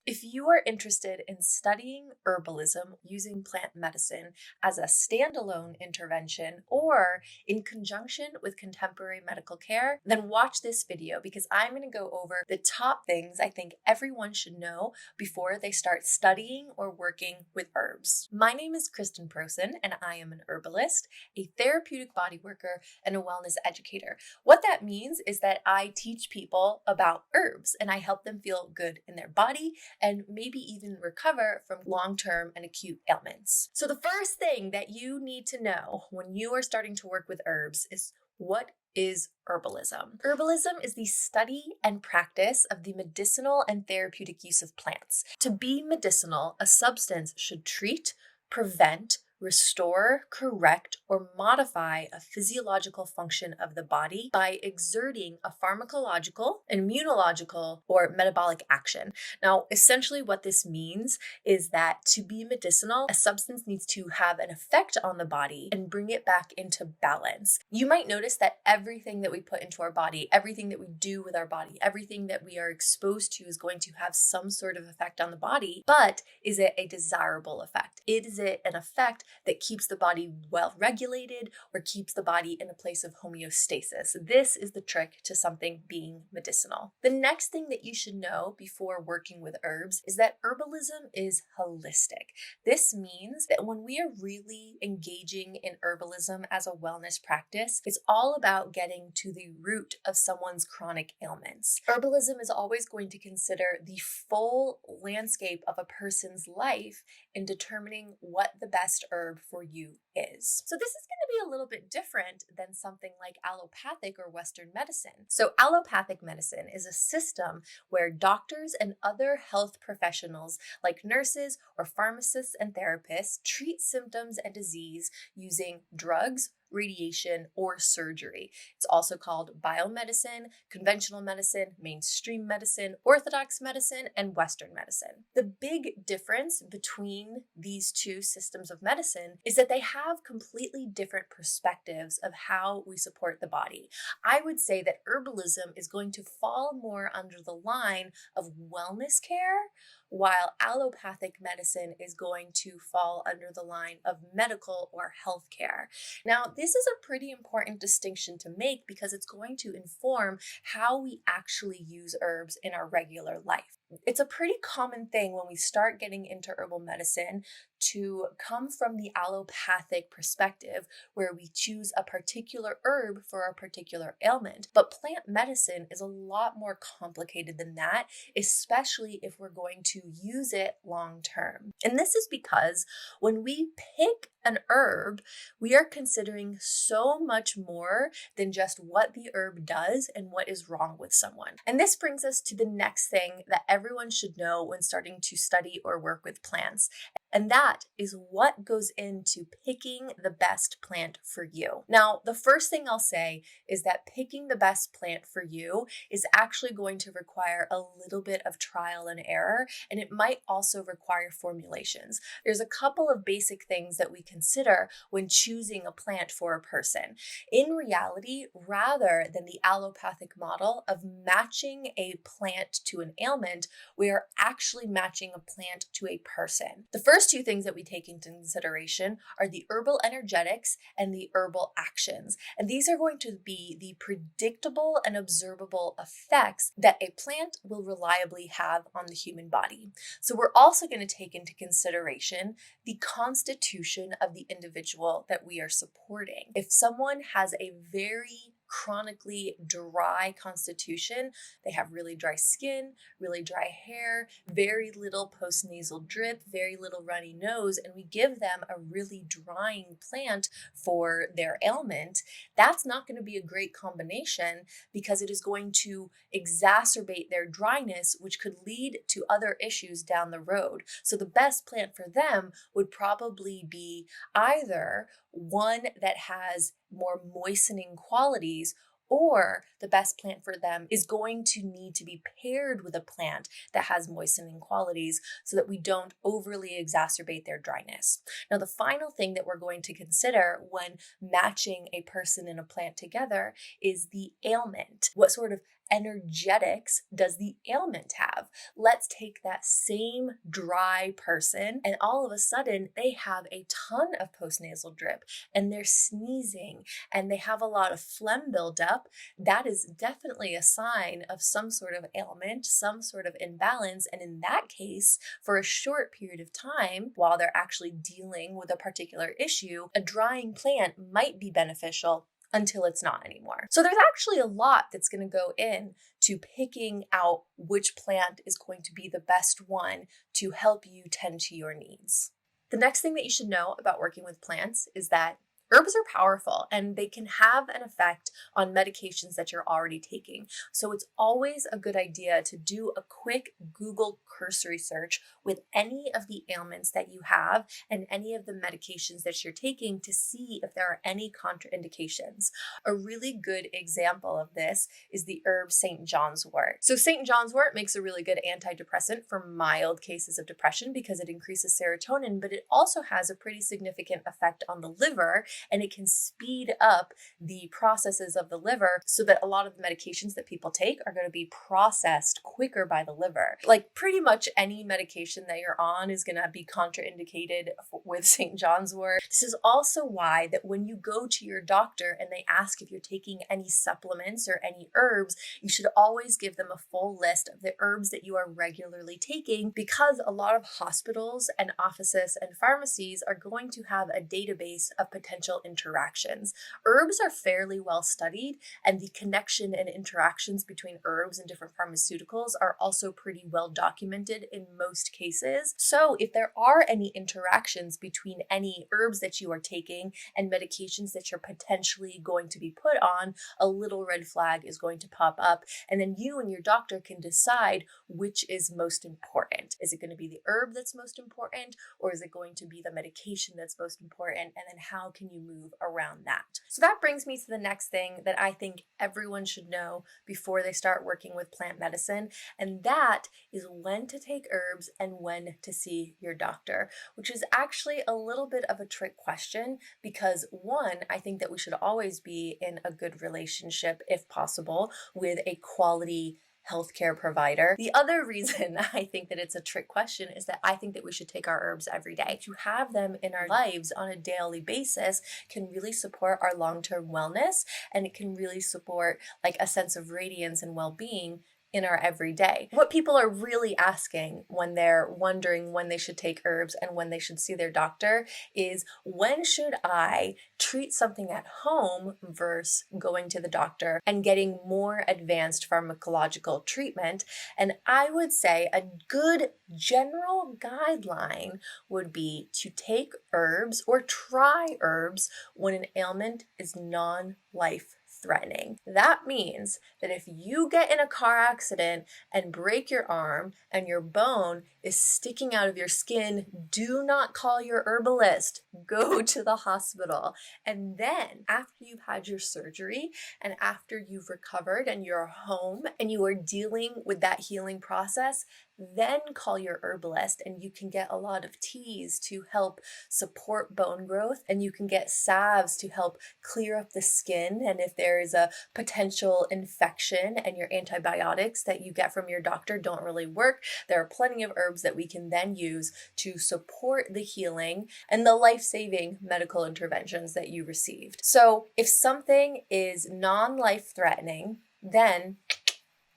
If you are interested in studying herbalism using plant medicine as a standalone intervention or in conjunction with contemporary medical care, then watch this video because I'm going to go over the top things I think everyone should know before they start studying or working with herbs. My name is Kristen Prosen and I am an herbalist, a therapeutic body worker, and a wellness educator. What that means is that I teach people about herbs and I help them feel good in their body and maybe even recover from long-term and acute ailments. So the first thing that you need to know when you are starting to work with herbs is what is herbalism? Herbalism is the study and practice of the medicinal and therapeutic use of plants. To be medicinal, a substance should treat, prevent, restore, correct, or modify a physiological function of the body by exerting a pharmacological, immunological, or metabolic action. Now, essentially what this means is that to be medicinal, a substance needs to have an effect on the body and bring it back into balance. You might notice that everything that we put into our body, everything that we do with our body, everything that we are exposed to is going to have some sort of effect on the body, but is it a desirable effect? Is it an effect that keeps the body well regulated or keeps the body in a place of homeostasis? This is the trick to something being medicinal. The next thing that you should know before working with herbs is that herbalism is holistic. This means that when we are really engaging in herbalism as a wellness practice, it's all about getting to the root of someone's chronic ailments. Herbalism is always going to consider the full landscape of a person's life in determining what the best herb for you is. So this is going to be a little bit different than something like allopathic or Western medicine. So allopathic medicine is a system where doctors and other health professionals like nurses or pharmacists and therapists treat symptoms and disease using drugs, radiation, or surgery. It's also called biomedicine, conventional medicine, mainstream medicine, orthodox medicine, and Western medicine. The big difference between these two systems of medicine is that they have completely different perspectives of how we support the body. I would say that herbalism is going to fall more under the line of wellness care, while allopathic medicine is going to fall under the line of medical or health care. Now, this is a pretty important distinction to make because it's going to inform how we actually use herbs in our regular life. It's a pretty common thing when we start getting into herbal medicine to come from the allopathic perspective where we choose a particular herb for a particular ailment. But plant medicine is a lot more complicated than that, especially if we're going to use it long term. And this is because when we pick an herb, we are considering so much more than just what the herb does and what is wrong with someone. And this brings us to the next thing that everyone should know when starting to study or work with plants. And that is what goes into picking the best plant for you. Now, the first thing I'll say is that picking the best plant for you is actually going to require a little bit of trial and error, and it might also require formulations. There's a couple of basic things that we consider when choosing a plant for a person. In reality, rather than the allopathic model of matching a plant to an ailment, we are actually matching a plant to a person. The first two things that we take into consideration are the herbal energetics and the herbal actions. And these are going to be the predictable and observable effects that a plant will reliably have on the human body. So we're also going to take into consideration the constitution of the individual that we are supporting. If someone has a very chronically dry constitution, they have really dry skin, really dry hair, very little postnasal drip, very little runny nose, and we give them a really drying plant for their ailment, that's not going to be a great combination because it is going to exacerbate their dryness, which could lead to other issues down the road. So the best plant for them would probably be either one that has more moistening qualities, or the best plant for them is going to need to be paired with a plant that has moistening qualities so that we don't overly exacerbate their dryness. Now, the final thing that we're going to consider when matching a person and a plant together is the ailment. What sort of energetics does the ailment have? Let's take that same dry person and all of a sudden they have a ton of postnasal drip and they're sneezing and they have a lot of phlegm buildup. That is definitely a sign of some sort of ailment, some sort of imbalance. And in that case, for a short period of time, while they're actually dealing with a particular issue, a drying plant might be beneficial until it's not anymore. So there's actually a lot that's going to go in to picking out which plant is going to be the best one to help you tend to your needs. The next thing that you should know about working with plants is that herbs are powerful and they can have an effect on medications that you're already taking. So it's always a good idea to do a quick Google cursory search with any of the ailments that you have and any of the medications that you're taking to see if there are any contraindications. A really good example of this is the herb St. John's wort. So St. John's wort makes a really good antidepressant for mild cases of depression because it increases serotonin, but it also has a pretty significant effect on the liver, and it can speed up the processes of the liver so that a lot of the medications that people take are going to be processed quicker by the liver. Like pretty much any medication that you're on is going to be contraindicated with St. John's wort. This is also why that when you go to your doctor and they ask if you're taking any supplements or any herbs, you should always give them a full list of the herbs that you are regularly taking, because a lot of hospitals and offices and pharmacies are going to have a database of potential interactions. Herbs are fairly well studied, and the connection and interactions between herbs and different pharmaceuticals are also pretty well documented in most cases. So if there are any interactions between any herbs that you are taking and medications that you're potentially going to be put on, a little red flag is going to pop up, and then you and your doctor can decide which is most important. Is it going to be the herb that's most important, or is it going to be the medication that's most important? And then how can you move around that? So that brings me to the next thing that I think everyone should know before they start working with plant medicine, and that is when to take herbs and when to see your doctor, which is actually a little bit of a trick question because one, I think that we should always be in a good relationship, if possible, with a quality healthcare provider. The other reason I think that it's a trick question is that I think that we should take our herbs every day. To have them in our lives on a daily basis can really support our long-term wellness, and it can really support like a sense of radiance and well-being in our everyday. What people are really asking when they're wondering when they should take herbs and when they should see their doctor is, when should I treat something at home versus going to the doctor and getting more advanced pharmacological treatment? And I would say a good general guideline would be to take herbs or try herbs when an ailment is non-life threatening. That means that if you get in a car accident and break your arm and your bone is sticking out of your skin, do not call your herbalist. Go to the hospital. And then after you've had your surgery and after you've recovered and you're home and you are dealing with that healing process, then call your herbalist, and you can get a lot of teas to help support bone growth, and you can get salves to help clear up the skin. And if there is a potential infection and your antibiotics that you get from your doctor don't really work, there are plenty of herbs that we can then use to support the healing and the life-saving medical interventions that you received. So if something is non-life threatening, then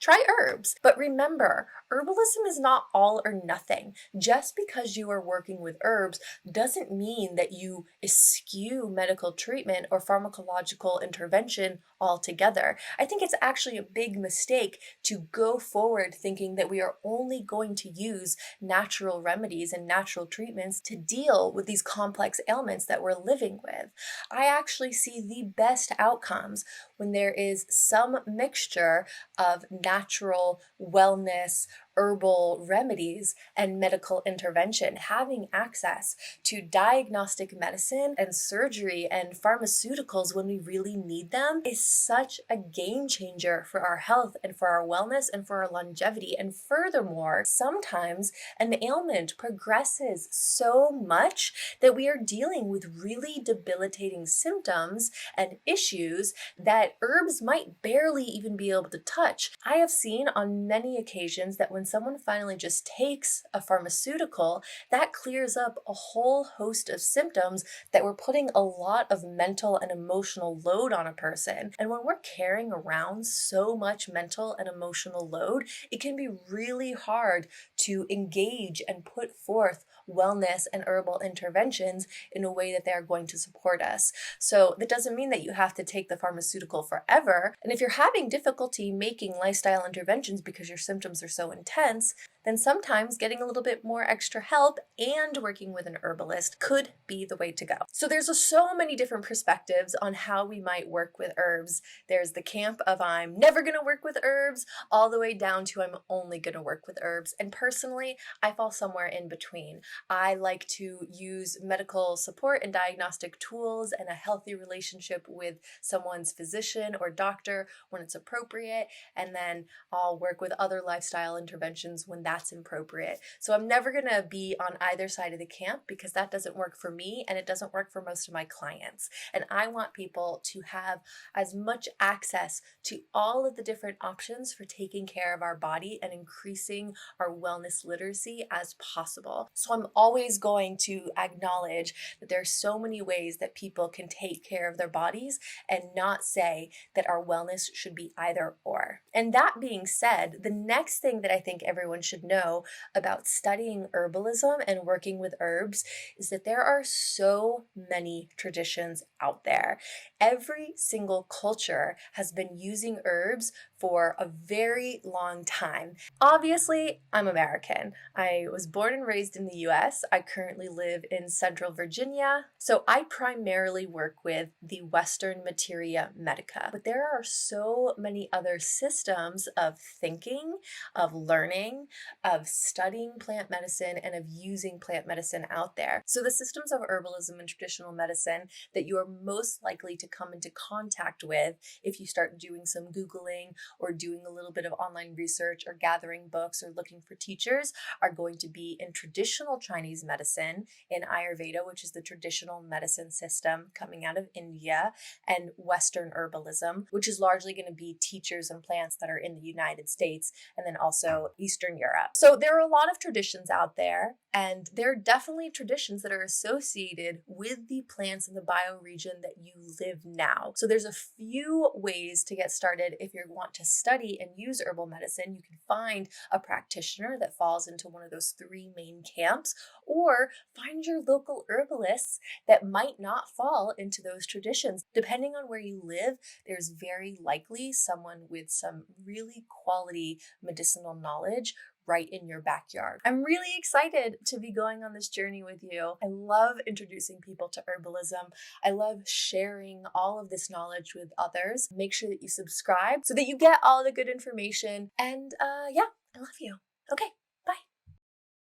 try herbs. But remember, herbalism is not all or nothing. Just because you are working with herbs doesn't mean that you eschew medical treatment or pharmacological intervention altogether. I think it's actually a big mistake to go forward thinking that we are only going to use natural remedies and natural treatments to deal with these complex ailments that we're living with. I actually see the best outcomes when there is some mixture of natural wellness, herbal remedies and medical intervention, having access to diagnostic medicine and surgery and pharmaceuticals when we really need them is such a game changer for our health and for our wellness and for our longevity. And furthermore, sometimes an ailment progresses so much that we are dealing with really debilitating symptoms and issues that herbs might barely even be able to touch. I have seen on many occasions that when someone finally just takes a pharmaceutical, that clears up a whole host of symptoms that were putting a lot of mental and emotional load on a person. And when we're carrying around so much mental and emotional load, it can be really hard to engage and put forth wellness and herbal interventions in a way that they are going to support us. So that doesn't mean that you have to take the pharmaceutical forever. And if you're having difficulty making lifestyle interventions because your symptoms are so intense, then sometimes getting a little bit more extra help and working with an herbalist could be the way to go. So there's so many different perspectives on how we might work with herbs. There's the camp of I'm never going to work with herbs, all the way down to I'm only going to work with herbs. And personally, I fall somewhere in between. I like to use medical support and diagnostic tools and a healthy relationship with someone's physician or doctor when it's appropriate, and then I'll work with other lifestyle interventions when that's appropriate. So I'm never going to be on either side of the camp because that doesn't work for me and it doesn't work for most of my clients. And I want people to have as much access to all of the different options for taking care of our body and increasing our wellness literacy as possible. So I'm always going to acknowledge that there are so many ways that people can take care of their bodies and not say that our wellness should be either or. And that being said, the next thing that I think everyone should know about studying herbalism and working with herbs is that there are so many traditions out there. Every single culture has been using herbs for a very long time. Obviously, I'm American. I was born and raised in the US. I currently live in Central Virginia, so I primarily work with the Western materia medica. But there are so many other systems of thinking, of learning, of studying plant medicine, and of using plant medicine out there. So the systems of herbalism and traditional medicine that you are most likely to come into contact with if you start doing some Googling or doing a little bit of online research or gathering books or looking for teachers are going to be in traditional Chinese medicine, in Ayurveda, which is the traditional medicine system coming out of India, and Western herbalism, which is largely going to be teachers and plants that are in the United States and then also Eastern Europe. So there are a lot of traditions out there, and there are definitely traditions that are associated with the plants in the bioregion that you live now. So there's a few ways to get started if you want to study and use herbal medicine. You can find a practitioner that falls into one of those three main camps, or find your local herbalists that might not fall into those traditions. Depending on where you live, there's very likely someone with some really quality medicinal knowledge right in your backyard. I'm really excited to be going on this journey with you. I love introducing people to herbalism. I love sharing all of this knowledge with others. Make sure that you subscribe so that you get all the good information. And yeah, I love you. Okay,